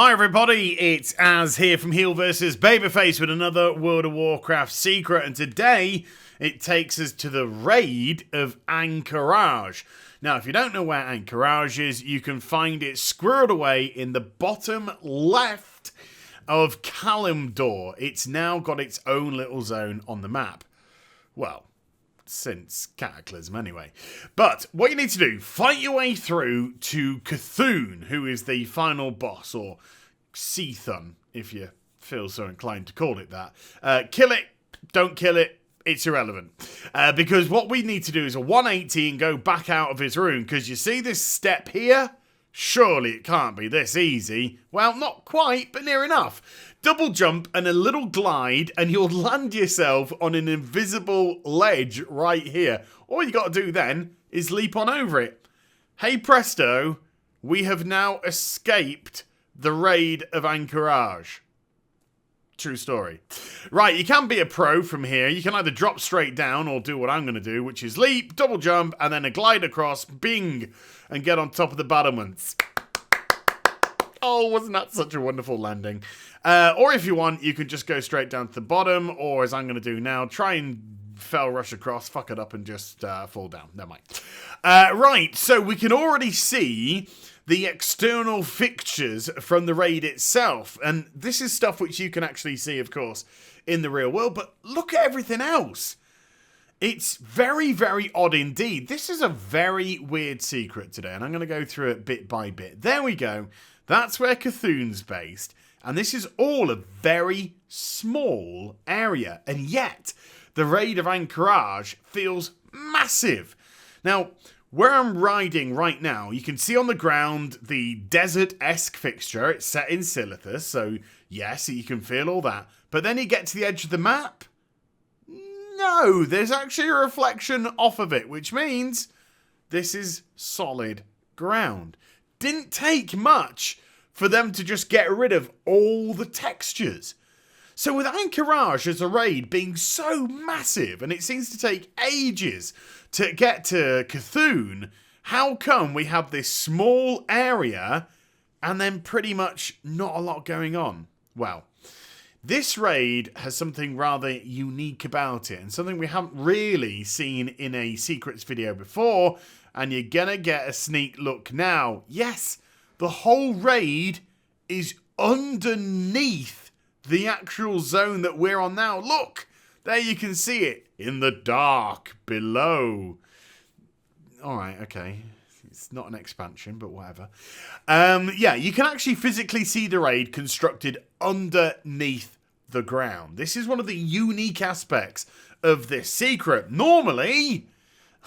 Hi everybody, it's Az here from HeelvsBabyface with another World of Warcraft secret, and today it takes us to the raid of Ahn'Qiraj. Now, if you don't know where Ahn'Qiraj is, you can find it squirreled away in the bottom left of Kalimdor. It's now got its own little zone on the map. Well, since Cataclysm anyway. But what you need to do, fight your way through to Cthulhu, who is the final boss, or Seathun, if you feel so inclined to call it that. Kill it, don't kill it, it's irrelevant. Because what we need to do is a 180 and go back out of his room, because you see this step here? Surely it can't be this easy. Well, not quite, but near enough. Double jump and a little glide and you'll land yourself on an invisible ledge right here. All you got to do then is leap on over it. Hey presto, we have now escaped the raid of Ahn'Qiraj. True story. Right, you can be a pro from here. You can either drop straight down or do what I'm going to do, which is leap, double jump, and then a glide across, bing, and get on top of the battlements. Oh, wasn't that such a wonderful landing? Or if you want, you can just go straight down to the bottom, or as I'm going to do now, try and fell rush across, fuck it up, and just fall down. Never mind. Right, so we can already see the external fixtures from the raid itself. And this is stuff which you can actually see, of course, in the real world. But look at everything else. It's very, very odd indeed. This is a very weird secret today, and I'm going to go through it bit by bit. There we go. That's where Cthulhu's based. And this is all a very small area. And yet, the raid of Ahn'Qiraj feels massive. Now, where I'm riding right now, you can see on the ground the desert-esque fixture. It's set in Silithus, so yes, you can feel all that. But then you get to the edge of the map. No, there's actually a reflection off of it, which means this is solid ground. Didn't take much for them to just get rid of all the textures. So with Ahn'Qiraj as a raid being so massive, and it seems to take ages to get to Cthulhu, how come we have this small area and then pretty much not a lot going on? Well, this raid has something rather unique about it, and something we haven't really seen in a secrets video before, and you're gonna get a sneak look now. Yes, the whole raid is underneath the actual zone that we're on now. Look, there you can see it in the dark below. Alright, okay. It's not an expansion, but whatever. Yeah, you can actually physically see the raid constructed underneath the ground. This is one of the unique aspects of this secret. Normally,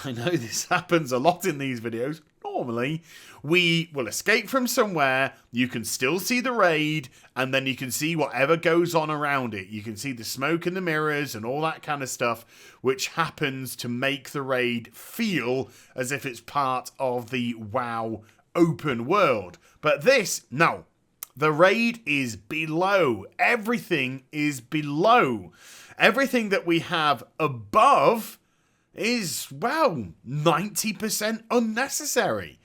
I know this happens a lot in these videos, normally we will escape from somewhere, you can still see the raid, and then you can see whatever goes on around it. You can see the smoke and the mirrors and all that kind of stuff, which happens to make the raid feel as if it's part of the WoW open world. But this, no. The raid is below. Everything is below. Everything that we have above is, well, 90% unnecessary.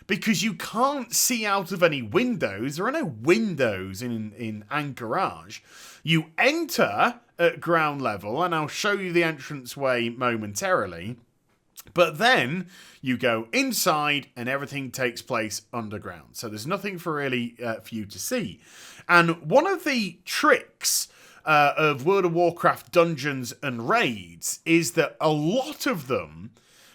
Because you can't see out of any windows. There are no windows in Ahn'Qiraj. You enter at ground level, and I'll show you the entranceway momentarily. But then you go inside and everything takes place underground. So there's nothing for really for you to see. And one of the tricks of World of Warcraft dungeons and raids is that a lot of them,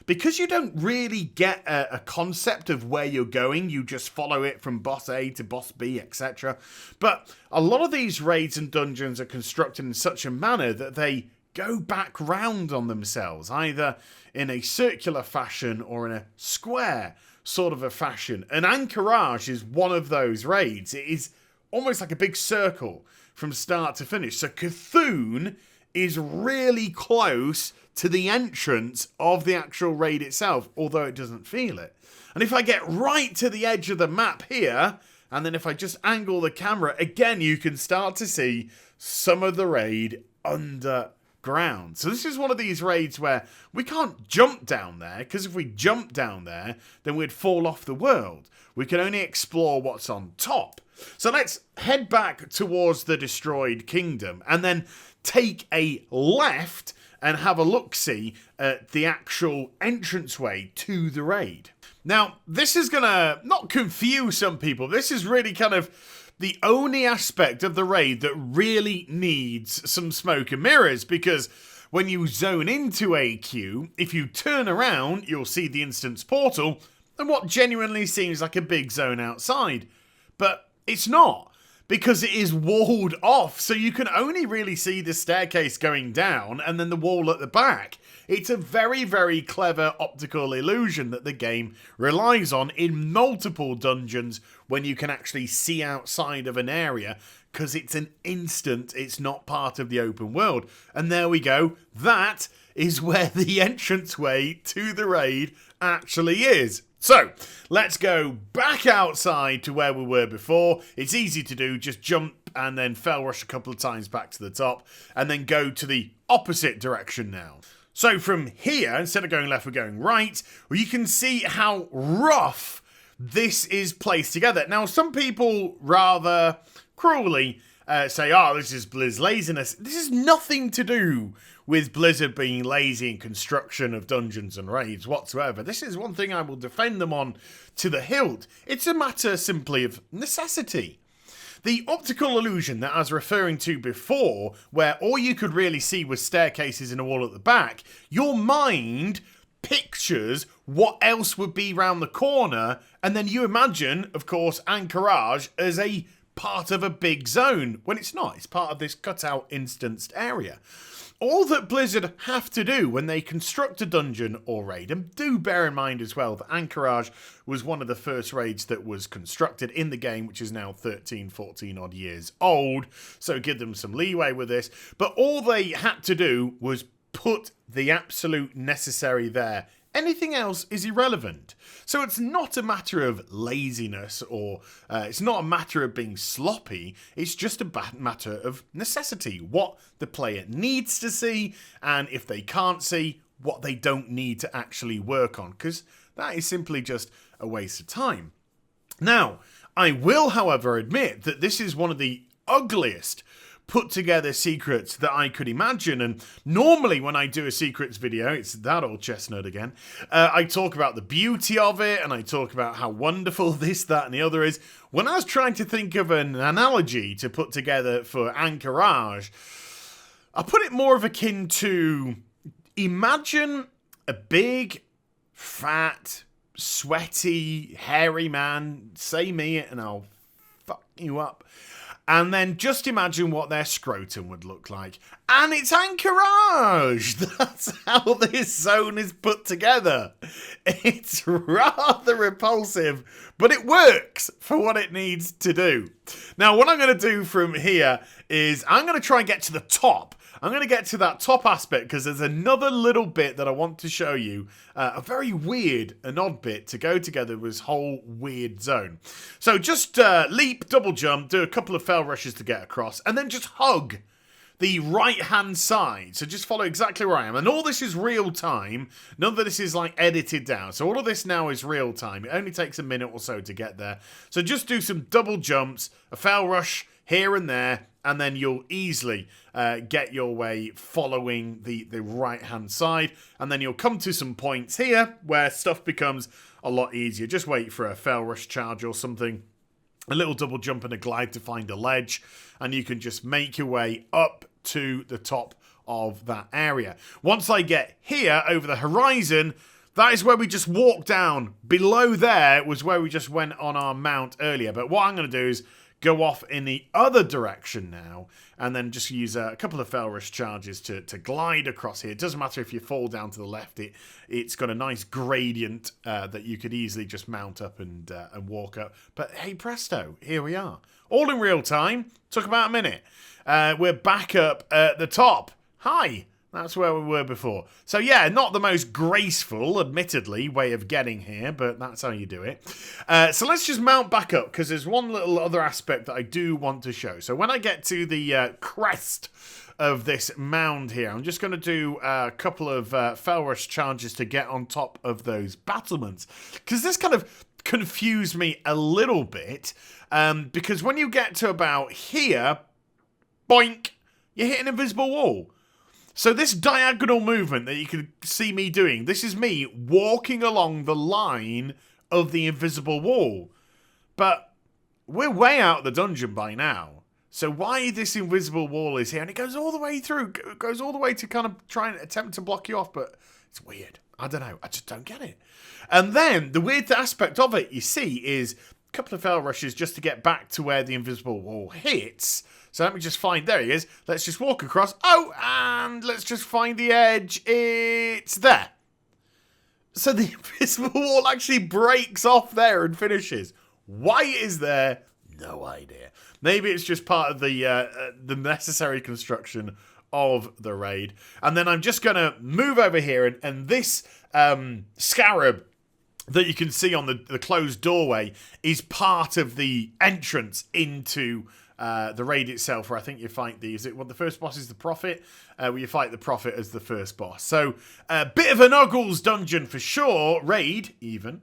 because you don't really get a concept of where you're going, you just follow it from boss A to boss B, etc. But a lot of these raids and dungeons are constructed in such a manner that they go back round on themselves, either in a circular fashion or in a square sort of a fashion. And Ahn'Qiraj is one of those raids. It is almost like a big circle from start to finish. So Cthulhu is really close to the entrance of the actual raid itself, although it doesn't feel it. And if I get right to the edge of the map here, and then if I just angle the camera, again, you can start to see some of the raid underground. So this is one of these raids where we can't jump down there, because if we jump down there, then we'd fall off the world. We can only explore what's on top. So let's head back towards the destroyed kingdom and then take a left and have a look-see at the actual entranceway to the raid. Now, this is going to not confuse some people. This is really kind of the only aspect of the raid that really needs some smoke and mirrors, because when you zone into AQ, if you turn around, you'll see the instance portal and what genuinely seems like a big zone outside. But it's not, because it is walled off, so you can only really see the staircase going down and then the wall at the back. It's a very, very clever optical illusion that the game relies on in multiple dungeons when you can actually see outside of an area, because it's an instant, it's not part of the open world. And there we go, that is where the entranceway to the raid actually is. So, let's go back outside to where we were before. It's easy to do, just jump and then fell rush a couple of times back to the top, and then go to the opposite direction now. So from here, instead of going left, we're going right. Well, you can see how rough this is placed together. Now, some people rather cruelly say, oh, this is Blizzard's laziness. This is nothing to do with Blizzard being lazy in construction of dungeons and raids whatsoever. This is one thing I will defend them on to the hilt. It's a matter simply of necessity. The optical illusion that I was referring to before, where all you could really see was staircases in a wall at the back, your mind pictures what else would be round the corner, and then you imagine, of course, Ahn'Qiraj as a part of a big zone, when it's not. It's part of this cutout instanced area. All that Blizzard have to do when they construct a dungeon or raid, and do bear in mind as well that Ahn'Qiraj was one of the first raids that was constructed in the game, which is now 13, 14 odd years old, so give them some leeway with this, but all they had to do was put the absolute necessary there. Anything else is irrelevant. So it's not a matter of laziness, or it's not a matter of being sloppy. It's just a matter of necessity. What the player needs to see, and if they can't see, what they don't need to actually work on, because that is simply just a waste of time. Now, I will, however, admit that this is one of the ugliest put together secrets that I could imagine, and normally when I do a secrets video, it's that old chestnut again, I talk about the beauty of it, and I talk about how wonderful this, that, and the other is. When I was trying to think of an analogy to put together for Ahn'Qiraj, I put it more of akin to, imagine a big, fat, sweaty, hairy man, say me and I'll fuck you up, and then just imagine what their scrotum would look like. And it's Ahn'Qiraj! That's how this zone is put together. It's rather repulsive, but it works for what it needs to do. Now, what I'm going to do from here is I'm going to try and get to the top. I'm going to get to that top aspect because there's another little bit that I want to show you. A very weird and odd bit to go together with this whole weird zone. So just leap, double jump, do a couple of fell rushes to get across, and then just hug the right-hand side. So just follow exactly where I am. And all this is real time. None of this is like edited down. So all of this now is real time. It only takes a minute or so to get there. So just do some double jumps, a fell rush here and there, and then you'll easily get your way following the right-hand side. And then you'll come to some points here where stuff becomes a lot easier. Just wait for a fell rush charge or something. A little double jump and a glide to find a ledge. And you can just make your way up to the top of that area. Once I get here over the horizon, that is where we just walk down. Below there was where we just went on our mount earlier. But what I'm going to do is go off in the other direction now, and then just use a couple of fell rush charges to glide across here. It doesn't matter if you fall down to the left. It's got a nice gradient that you could easily just mount up and walk up. But hey presto, here we are. All in real time. Took about a minute. We're back up at the top. Hi. That's where we were before. So yeah, not the most graceful, admittedly, way of getting here, but that's how you do it. So let's just mount back up, because there's one little other aspect that I do want to show. So when I get to the crest of this mound here, I'm just going to do a couple of fell rush charges to get on top of those battlements, because this kind of confused me a little bit, because when you get to about here, boink, you hit an invisible wall. So this diagonal movement that you can see me doing, this is me walking along the line of the invisible wall. But we're way out of the dungeon by now. So why this invisible wall is here? And it goes all the way through. It goes all the way to kind of try and attempt to block you off. But it's weird. I don't know. I just don't get it. And then the weird aspect of it, you see, is a couple of fell rushes just to get back to where the invisible wall hits. So let me just find, there he is. Let's just walk across. Oh, and let's just find the edge. It's there. So the invisible wall actually breaks off there and finishes. Why it is there, no idea. Maybe it's just part of the necessary construction of the raid. And then I'm just going to move over here, and this scarab that you can see on the closed doorway is part of the entrance into the raid itself, where I think you fight the first boss is the Prophet, where you fight the Prophet as the first boss. So a bit of an Uggles dungeon for sure, raid even,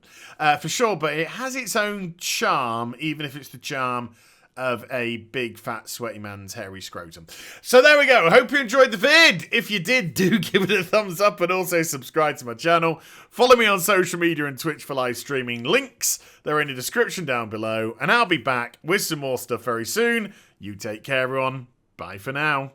for sure, but it has its own charm, even if it's the charm of a big, fat, sweaty man's hairy scrotum. So there we go. I hope you enjoyed the vid. If you did, do give it a thumbs up and also subscribe to my channel. Follow me on social media and Twitch for live streaming. Links, they're in the description down below. And I'll be back with some more stuff very soon. You take care, everyone. Bye for now.